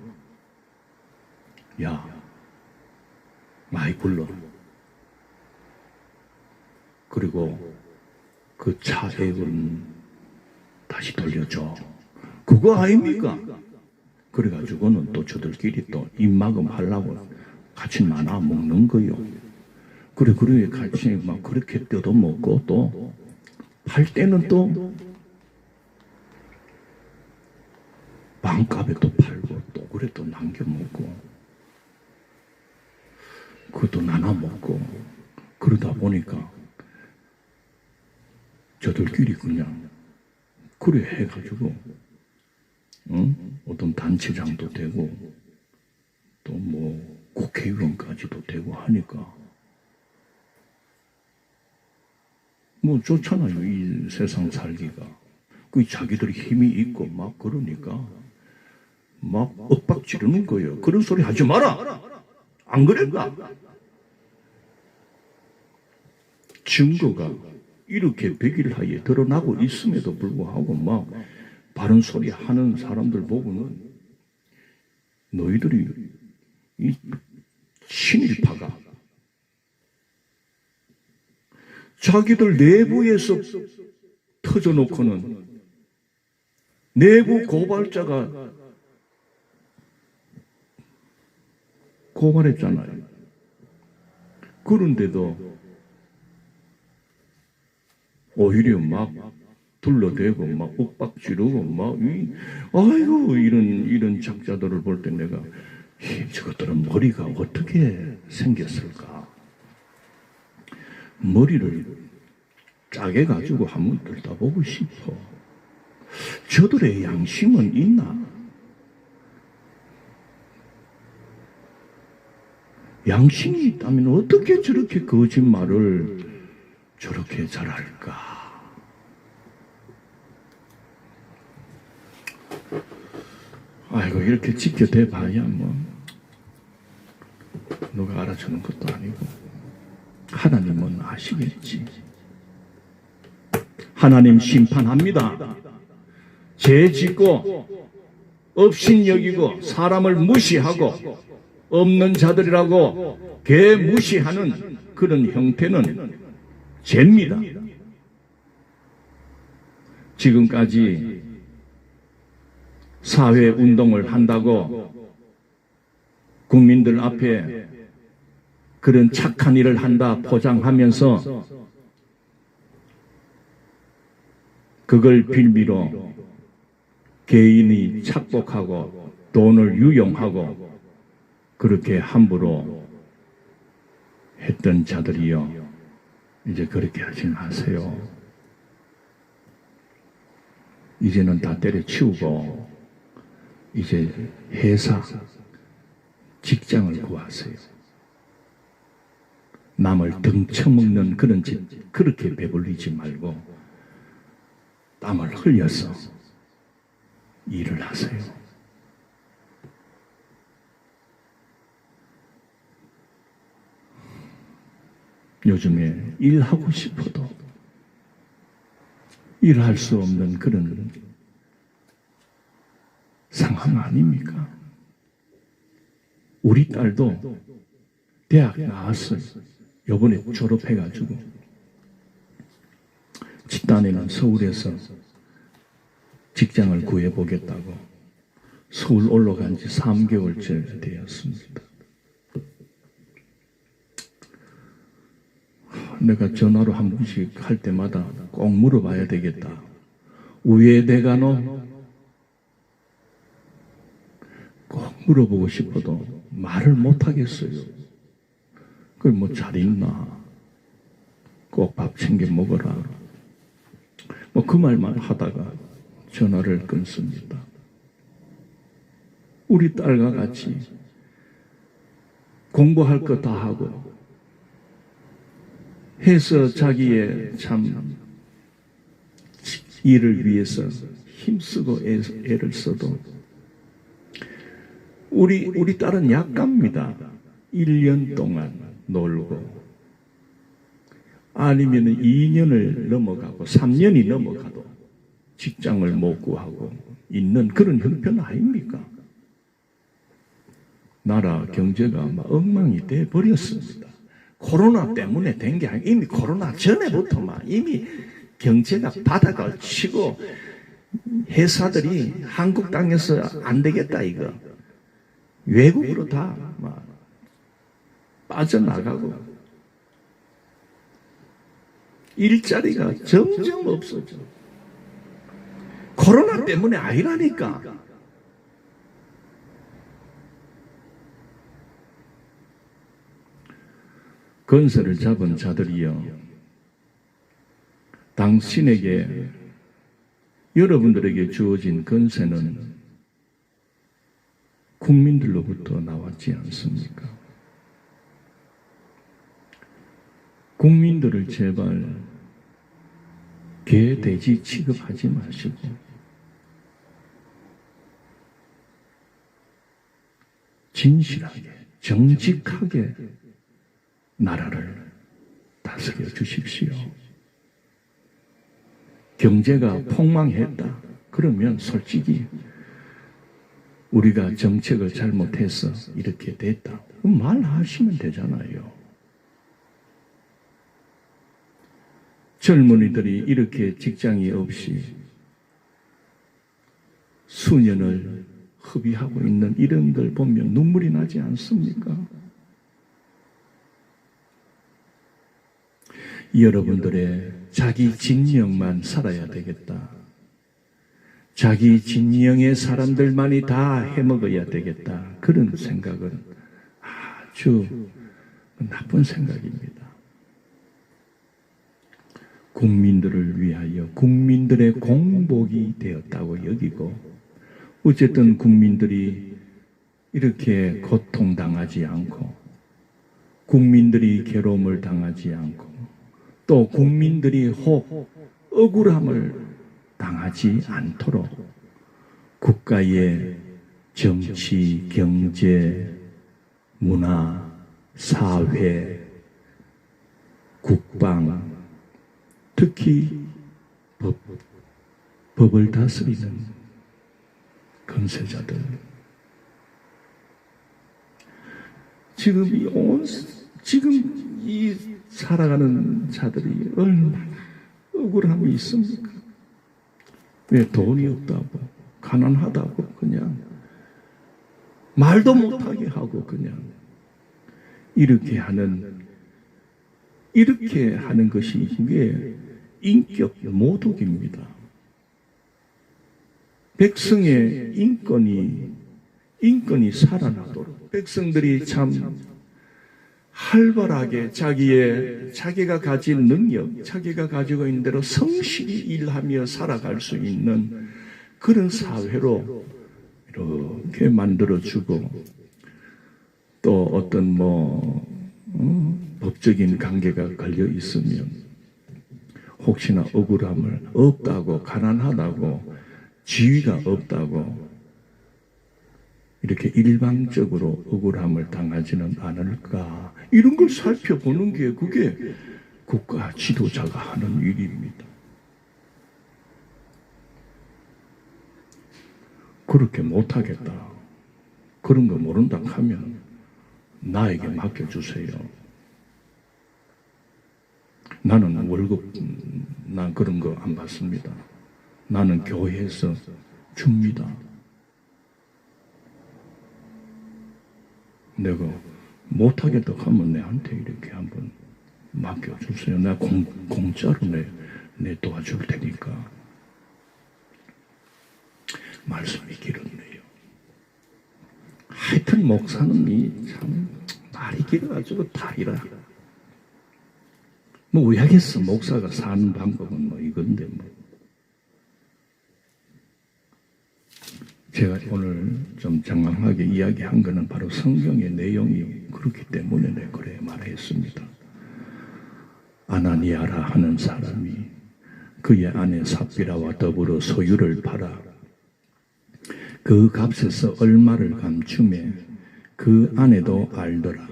야 많이 불러. 그리고 그 차액은 다시 돌려줘. 그거 아닙니까? 그래가지고는 또 저들끼리 또 입막음 하려고 같이 나눠 먹는 거요. 그래 같이 막 그렇게 뜯어 먹고 또 팔 때는 또 반값에 또 팔고 또 그래 또 남겨 먹고 그것도 나눠 먹고 그러다 보니까 저들끼리 그냥 그래 해가지고 어떤 단체장도 되고 또 뭐 국회의원까지도 되고 하니까 뭐 좋잖아요. 이 세상 살기가. 그 자기들이 힘이 있고 막 그러니까 막 엇박 지르는 거예요. 그런 소리 하지 마라. 안 그럴까? 증거가 이렇게 백일하에 드러나고 있음에도 불구하고 막 바른 소리 하는 사람들 보고는 너희들이 이 친일파가 자기들 내부에서 터져놓고는 내부 고발자가 고발했잖아요. 그런데도 오히려 막 둘러대고 막 윽박 지르고 막 아이고 이런 작자들을 볼 때 내가 저것들은 머리가 어떻게 생겼을까? 머리를 짜게 가지고 한번 들다보고 싶어. 저들의 양심은 있나? 양심이 있다면 어떻게 저렇게 거짓말을 저렇게 잘할까? 아이고 이렇게 지켜대봐야 뭐 누가 알아주는 것도 아니고 하나님은 아시겠지. 하나님 심판합니다. 죄 짓고 업신여기고 사람을 무시하고 없는 자들이라고 개 무시하는 그런 형태는 죄입니다. 지금까지 사회운동을 한다고 국민들 앞에 그런 착한 일을 한다 포장하면서 그걸 빌미로 개인이 착복하고 돈을 유용하고 그렇게 함부로 했던 자들이요. 이제 그렇게 하지 마세요. 이제는 다 때려치우고 이제 회사, 직장을 구하세요. 남을 등쳐먹는 그런 짓 그렇게 배불리지 말고 땀을 흘려서 일을 하세요. 요즘에 일하고 싶어도 일할 수 없는 그런 상황 아닙니까? 우리 딸도 대학 나왔어요. 요번에 졸업해가지고 집단에는 서울에서 직장을 구해보겠다고 서울 올라간 지 3개월째 되었습니다. 내가 전화로 한 번씩 할 때마다 꼭 물어봐야 되겠다. 왜 대가노? 꼭 물어보고 싶어도 말을 못하겠어요. 그걸 뭐 잘 있나? 꼭 밥 챙겨 먹어라. 뭐 그 말만 하다가 전화를 끊습니다. 우리 딸과 같이 공부할 거 다 하고 해서 자기의 참 일을 위해서 힘쓰고 애를 써도 우리 딸은 약갑니다. 1년 동안 놀고 아니면 2년을 넘어가고 3년이 넘어가도 직장을 못 구하고 있는 그런 형편 아닙니까? 나라 경제가 막 엉망이 돼 버렸습니다. 코로나 때문에 된 게 아니고 이미 코로나 전에부터 막 이미 경제가 바닥을 치고 회사들이 한국 땅에서 안 되겠다 이거 외국으로 다 막 빠져나가고 일자리가 점점 없어져. 코로나 때문에 아니라니까. 건설을 잡은 자들이여, 당신에게 여러분들에게 주어진 건세는 국민들로부터 나왔지 않습니까? 국민들을 제발 개, 돼지 취급하지 마시고 진실하게, 정직하게 나라를 다스려 주십시오. 경제가 폭망했다. 그러면 솔직히 우리가 정책을 잘못해서 이렇게 됐다. 말하시면 되잖아요. 젊은이들이 이렇게 직장이 없이 수년을 허비하고 있는 이런 걸 보면 눈물이 나지 않습니까? 여러분들의 자기 진영만 살아야 되겠다. 자기 진영의 사람들만이 다 해먹어야 되겠다. 그런 생각은 아주 나쁜 생각입니다. 국민들을 위하여 국민들의 공복이 되었다고 여기고, 어쨌든 국민들이 이렇게 고통당하지 않고 국민들이 괴로움을 당하지 않고 또 국민들이 혹 억울함을 당하지 않도록 국가의 정치, 경제, 문화, 사회, 국방, 특히 법을 다스리는 건세자들, 지금 이 살아가는 자들이 얼마나 억울함이 있습니까? 왜 돈이 없다고, 가난하다고 그냥 말도 못하게 하고 그냥 이렇게 하는 것이 이게 인격 모독입니다. 백성의 인권이 살아나도록 백성들이 참 활발하게 자기가 가진 능력, 자기가 가지고 있는 대로 성실히 일하며 살아갈 수 있는 그런 사회로 이렇게 만들어주고, 또 어떤 법적인 관계가 걸려 있으면 혹시나 억울함을 없다고, 가난하다고, 지위가 없다고 이렇게 일방적으로 억울함을 당하지는 않을까, 이런 걸 살펴보는 게 그게 국가 지도자가 하는 일입니다. 그렇게 못하겠다, 그런 거 모른다 하면 나에게 맡겨주세요. 나는 월급, 난 그런 거 안 받습니다. 나는 교회에서 줍니다. 내가 못하겠다 하면 내한테 이렇게 한번 맡겨주세요. 내가 공짜로 내 도와줄 테니까. 말씀이 길었네요. 하여튼 목사는 참 말이 길어가지고 다 이래. 뭐 왜 하겠어. 목사가 사는 방법은 뭐 이건데 뭐. 제가 오늘 좀 장황하게 이야기한 거는 바로 성경의 내용이 그렇기 때문에 내가 그래 말했습니다. 아나니아라 하는 사람이 그의 아내 삽비라와 더불어 소유를 팔아 그 값에서 얼마를 감추매 그 아내도 알더라.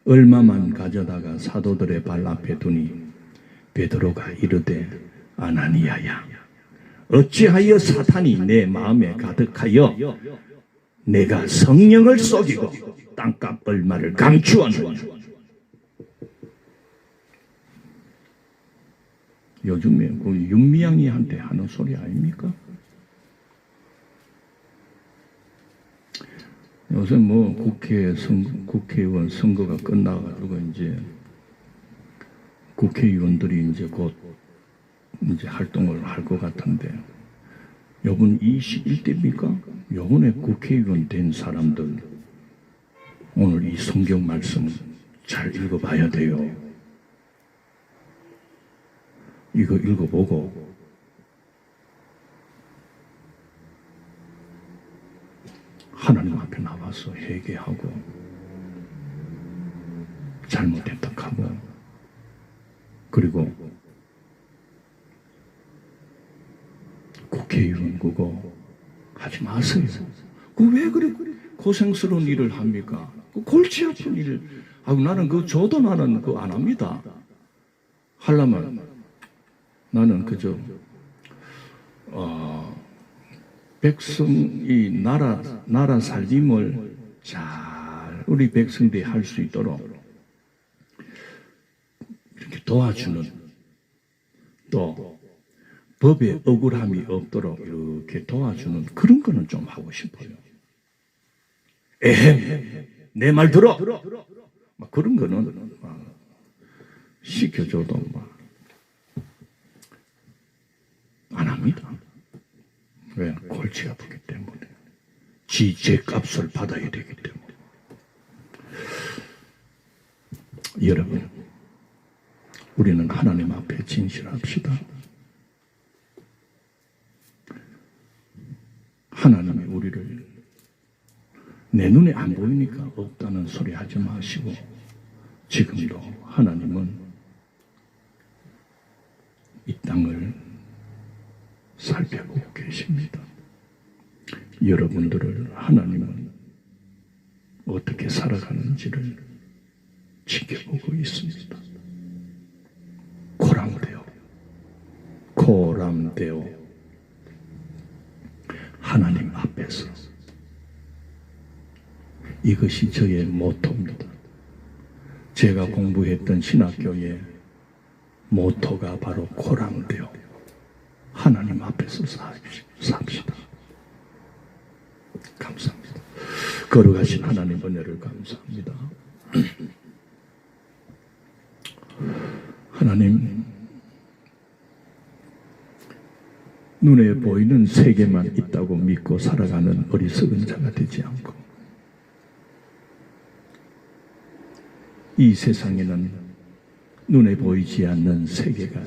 얼마만 가져다가 사도들의 발 앞에 두니 베드로가 이르되 아나니아야 어찌하여 사탄이 내 마음에 가득하여 내가 성령을 속이고 땅값 얼마를 감추었느냐. 요즘에 그 윤미향이한테 하는 소리 아닙니까? 요새 뭐 국회의원 선거가 끝나가지고 이제 국회의원들이 이제 곧 이제 활동을 할 것 같은데, 요번 21대입니까? 요번에 국회의원 된 사람들 오늘 이 성경 말씀 잘 읽어봐야 돼요. 이거 읽어보고 하나님 앞에 나와서 회개하고 잘못했다 하고, 그리고 국회의원 그거 하지 마세요. 그 왜 그래 고생스러운 일을 합니까? 그 골치 아픈 일을 하고, 나는 그 저도 나는 그거 안 합니다. 하려면 나는 그저 백성이 나라 살림을 잘 우리 백성들이 할 수 있도록 이렇게 도와주는, 또 법에 억울함이 없도록 이렇게 도와주는 그런 거는 좀 하고 싶어요. 에헴, 내 말 들어! 막 그런 거는 시켜줘도 안 합니다. 왜? 골치 아프기 때문에. 제 값을 받아야 되기 때문에. 여러분, 우리는 하나님 앞에 진실합시다. 하나님이 우리를 내 눈에 안 보이니까 없다는 소리 하지 마시고, 지금도 하나님은 이 땅을 살펴보고 계십니다. 여러분들을 하나님은 어떻게 살아가는지를 지켜보고 있습니다. 고람되어 하나님 앞에서, 이것이 저의 모토입니다. 제가 공부했던 신학교의 모토가 바로 고람되어 하나님 앞에서 삽시다. 감사합니다. 거룩하신 하나님 은혜를 감사합니다. 하나님, 눈에 보이는 세계만 있다고 믿고 살아가는 어리석은 자가 되지 않고, 이 세상에는 눈에 보이지 않는 세계가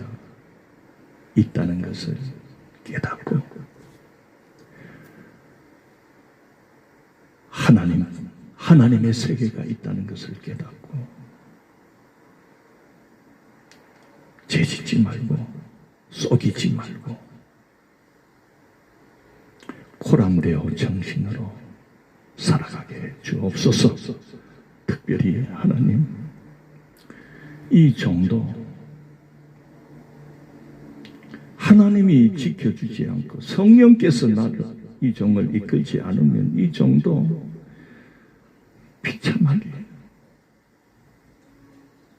있다는 것을 깨닫고, 하나님의 세계가 있다는 것을 깨닫고, 죄짓지 말고 속이지 말고 고람되어 정신으로 살아가게 주옵소서. 특별히 하나님, 이 정도 하나님이 지켜주지 않고 성령께서 나를, 이 종을 이끌지 않으면 이 정도 비참하게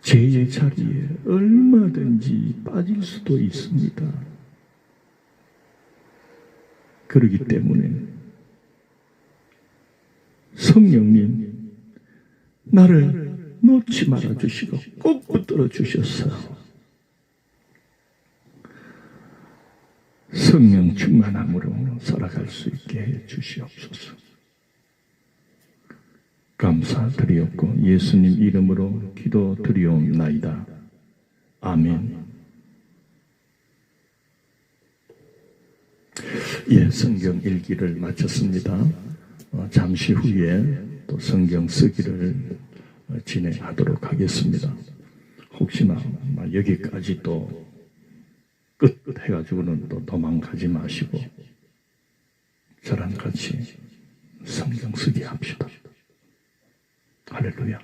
죄의 자리에 얼마든지 빠질 수도 있습니다. 그렇기 때문에 성령님 나를 놓지 말아주시고 꼭 붙들어 주셔서 성령 충만함으로 살아갈 수 있게 해 주시옵소서. 감사드리옵고 예수님 이름으로 기도드리옵나이다. 아멘. 예, 성경 읽기를 마쳤습니다. 잠시 후에 또 성경 쓰기를 진행하도록 하겠습니다. 혹시나 여기까지 또 끝 해가지고는 또 도망가지 마시고 저랑 같이 성경 쓰기 합시다. 할렐루야.